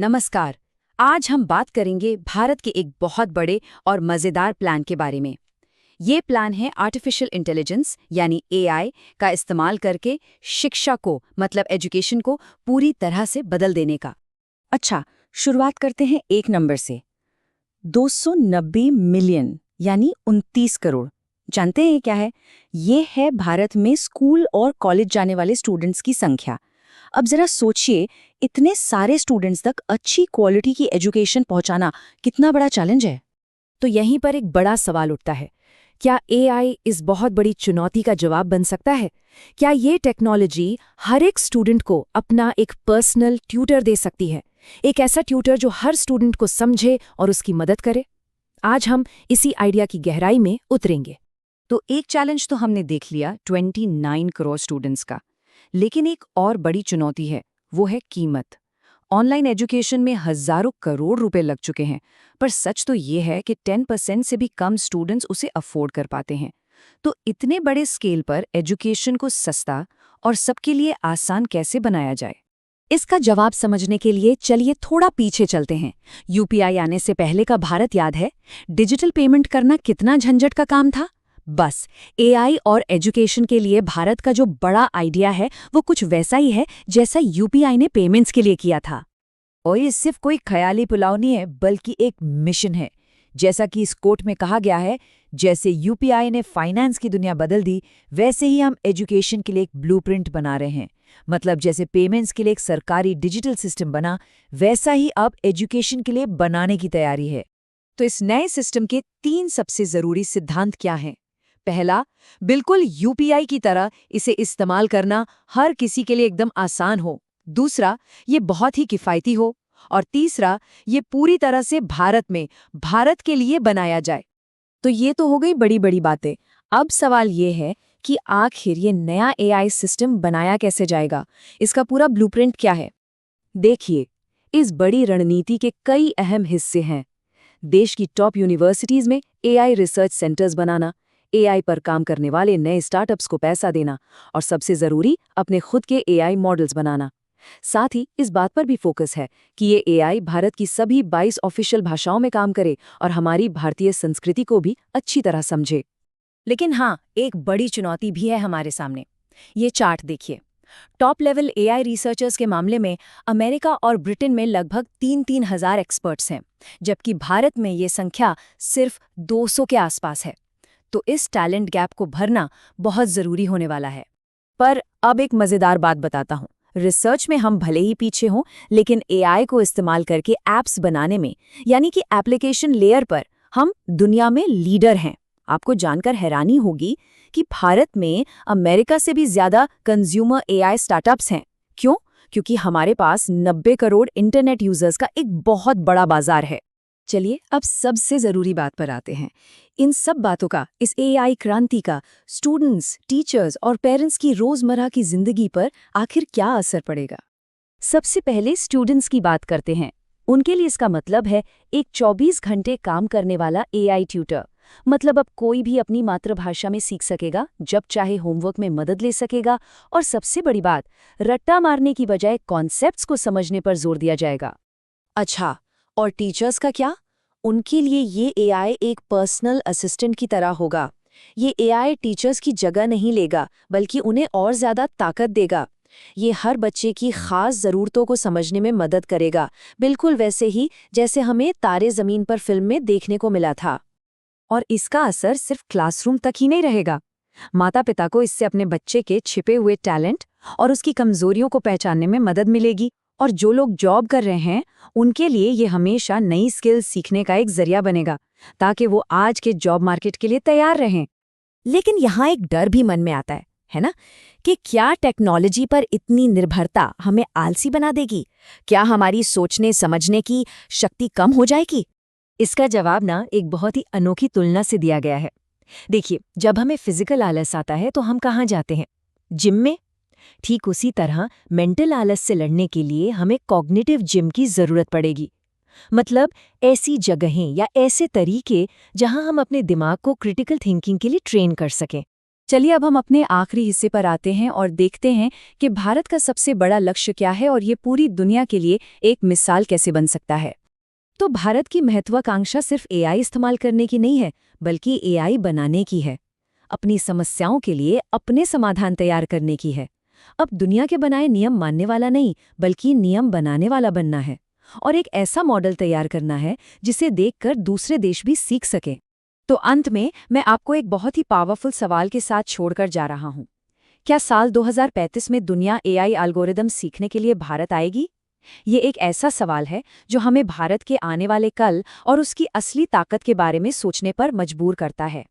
नमस्कार। आज हम बात करेंगे भारत के एक बहुत बड़े और मज़ेदार प्लान के बारे में। ये प्लान है आर्टिफिशियल इंटेलिजेंस यानी एआई का इस्तेमाल करके शिक्षा को मतलब एजुकेशन को पूरी तरह से बदल देने का। अच्छा, शुरुआत करते हैं एक नंबर से। 290 मिलियन यानी 29 करोड़। जानते हैं ये क्या है? ये है भारत में स्कूल और कॉलेज जाने वाले स्टूडेंट्स की संख्या। अब जरा सोचिए, इतने सारे स्टूडेंट्स तक अच्छी क्वालिटी की एजुकेशन पहुंचाना कितना बड़ा चैलेंज है। तो यहीं पर एक बड़ा सवाल उठता है, क्या एआई इस बहुत बड़ी चुनौती का जवाब बन सकता है? क्या ये टेक्नोलॉजी हर एक स्टूडेंट को अपना एक पर्सनल ट्यूटर दे सकती है? एक ऐसा ट्यूटर जो हर स्टूडेंट को समझे और उसकी मदद करे? आज हम इसी आइडिया की गहराई में उतरेंगे। तो एक चैलेंज तो हमने देख लिया 29 करोड़ स्टूडेंट्स का, लेकिन एक और बड़ी चुनौती है, वो है कीमत। ऑनलाइन एजुकेशन में हजारों करोड़ रुपए लग चुके हैं, पर सच तो ये है कि 10% से भी कम स्टूडेंट्स उसे अफोर्ड कर पाते हैं। तो इतने बड़े स्केल पर एजुकेशन को सस्ता और सबके लिए आसान कैसे बनाया जाए? इसका जवाब समझने के लिए चलिए थोड़ा पीछे चलते हैं। यूपीआई आने से पहले का भारत याद है? डिजिटल पेमेंट करना कितना झंझट का काम था। बस एआई और एजुकेशन के लिए भारत का जो बड़ा आइडिया है वो कुछ वैसा ही है जैसा यूपीआई ने पेमेंट्स के लिए किया था। और ये सिर्फ कोई ख्याली पुलाव नहीं है, बल्कि एक मिशन है। जैसा कि इस कोट में कहा गया है, जैसे यूपीआई ने फाइनेंस की दुनिया बदल दी, वैसे ही हम एजुकेशन के लिए एक ब्लूप्रिंट बना रहे हैं। मतलब जैसे पेमेंट्स के लिए एक सरकारी डिजिटल सिस्टम बना, वैसा ही अब एजुकेशन के लिए बनाने की तैयारी है। तो इस नए सिस्टम के 3 सबसे जरूरी सिद्धांत क्या हैं? पहला, बिल्कुल यूपीआई की तरह इसे इस्तेमाल करना हर किसी के लिए एकदम आसान हो। दूसरा, ये बहुत ही किफ़ायती हो। और तीसरा, ये पूरी तरह से भारत के लिए बनाया जाए। तो ये तो हो गई बड़ी बड़ी बातें। अब सवाल ये है कि आखिर ये नया एआई सिस्टम बनाया कैसे जाएगा? इसका पूरा ब्लूप्रिंट क्या है? देखिए, इस बड़ी रणनीति के कई अहम हिस्से हैं। देश की टॉप यूनिवर्सिटीज में एआई रिसर्च सेंटर्स बनाना, एआई पर काम करने वाले नए स्टार्टअप्स को पैसा देना, और सबसे जरूरी, अपने खुद के एआई मॉडल्स बनाना। साथ ही इस बात पर भी फोकस है कि ये एआई भारत की सभी 22 ऑफिशियल भाषाओं में काम करे और हमारी भारतीय संस्कृति को भी अच्छी तरह समझे। लेकिन हाँ, एक बड़ी चुनौती भी है हमारे सामने। ये चार्ट देखिए। टॉप लेवल एआई रिसर्चर्स के मामले में अमेरिका और ब्रिटेन में लगभग 3-3 हजार एक्सपर्ट्स हैं, जबकि भारत में ये संख्या सिर्फ 200 के आसपास है। तो इस टैलेंट गैप को भरना बहुत जरूरी होने वाला है। पर अब एक मजेदार बात बताता हूँ। रिसर्च में हम भले ही पीछे हों, लेकिन एआई को इस्तेमाल करके एप्स बनाने में, यानी कि एप्लीकेशन लेयर पर, हम दुनिया में लीडर हैं। आपको जानकर हैरानी होगी कि भारत में अमेरिका से भी ज्यादा कंज्यूमर एआई स्टार्टअप्स हैं। क्यों? क्योंकि हमारे पास 90 करोड़ इंटरनेट यूजर्स का एक बहुत बड़ा बाजार है। चलिए अब सबसे जरूरी बात पर आते हैं। इन सब बातों का, इस एआई क्रांति का स्टूडेंट्स, टीचर्स और पेरेंट्स की रोजमर्रा की जिंदगी पर आखिर क्या असर पड़ेगा? सबसे पहले स्टूडेंट्स की बात करते हैं। उनके लिए इसका मतलब है एक 24 घंटे काम करने वाला एआई ट्यूटर। मतलब अब कोई भी अपनी मातृभाषा में सीख सकेगा, जब चाहे होमवर्क में मदद ले सकेगा, और सबसे बड़ी बात, रट्टा मारने की बजाय कॉन्सेप्ट्स को समझने पर जोर दिया जाएगा। अच्छा, और टीचर्स का क्या? उनके लिए ये एआई एक पर्सनल असिस्टेंट की तरह होगा। ये एआई टीचर्स की जगह नहीं लेगा, बल्कि उन्हें और ज्यादा ताकत देगा। ये हर बच्चे की खास ज़रूरतों को समझने में मदद करेगा, बिल्कुल वैसे ही जैसे हमें तारे ज़मीन पर फिल्म में देखने को मिला था। और इसका असर सिर्फ क्लासरूम तक ही नहीं रहेगा। माता पिता को इससे अपने बच्चे के छिपे हुए टैलेंट और उसकी कमजोरियों को पहचानने में मदद मिलेगी। और जो लोग जॉब कर रहे हैं, उनके लिए ये हमेशा नई स्किल्स सीखने का एक जरिया बनेगा, ताकि वो आज के जॉब मार्केट के लिए तैयार रहें। लेकिन यहाँ एक डर भी मन में आता है ना, कि क्या टेक्नोलॉजी पर इतनी निर्भरता हमें आलसी बना देगी? क्या हमारी सोचने समझने की शक्ति कम हो जाएगी? इसका जवाब ना एक बहुत ही अनोखी तुलना से दिया गया है। देखिए, जब हमें फिजिकल आलस आता है तो हम कहाँ जाते हैं? जिम में। ठीक उसी तरह मेंटल आलस से लड़ने के लिए हमें कॉग्निटिव जिम की जरूरत पड़ेगी। मतलब ऐसी जगहें या ऐसे तरीके जहां हम अपने दिमाग को क्रिटिकल थिंकिंग के लिए ट्रेन कर सकें। चलिए अब हम अपने आखिरी हिस्से पर आते हैं और देखते हैं कि भारत का सबसे बड़ा लक्ष्य क्या है और ये पूरी दुनिया के लिए एक मिसाल कैसे बन सकता है। तो भारत की महत्वाकांक्षा सिर्फ एआई इस्तेमाल करने की नहीं है, बल्कि एआई बनाने की है। अपनी समस्याओं के लिए अपने समाधान तैयार करने की है। अब दुनिया के बनाए नियम मानने वाला नहीं, बल्कि नियम बनाने वाला बनना है। और एक ऐसा मॉडल तैयार करना है जिसे देखकर दूसरे देश भी सीख सकें। तो अंत में मैं आपको एक बहुत ही पावरफुल सवाल के साथ छोड़कर जा रहा हूं। क्या साल 2035 में दुनिया एआई एल्गोरिदम सीखने के लिए भारत आएगी? ये एक ऐसा सवाल है जो हमें भारत के आने वाले कल और उसकी असली ताकत के बारे में सोचने पर मजबूर करता है।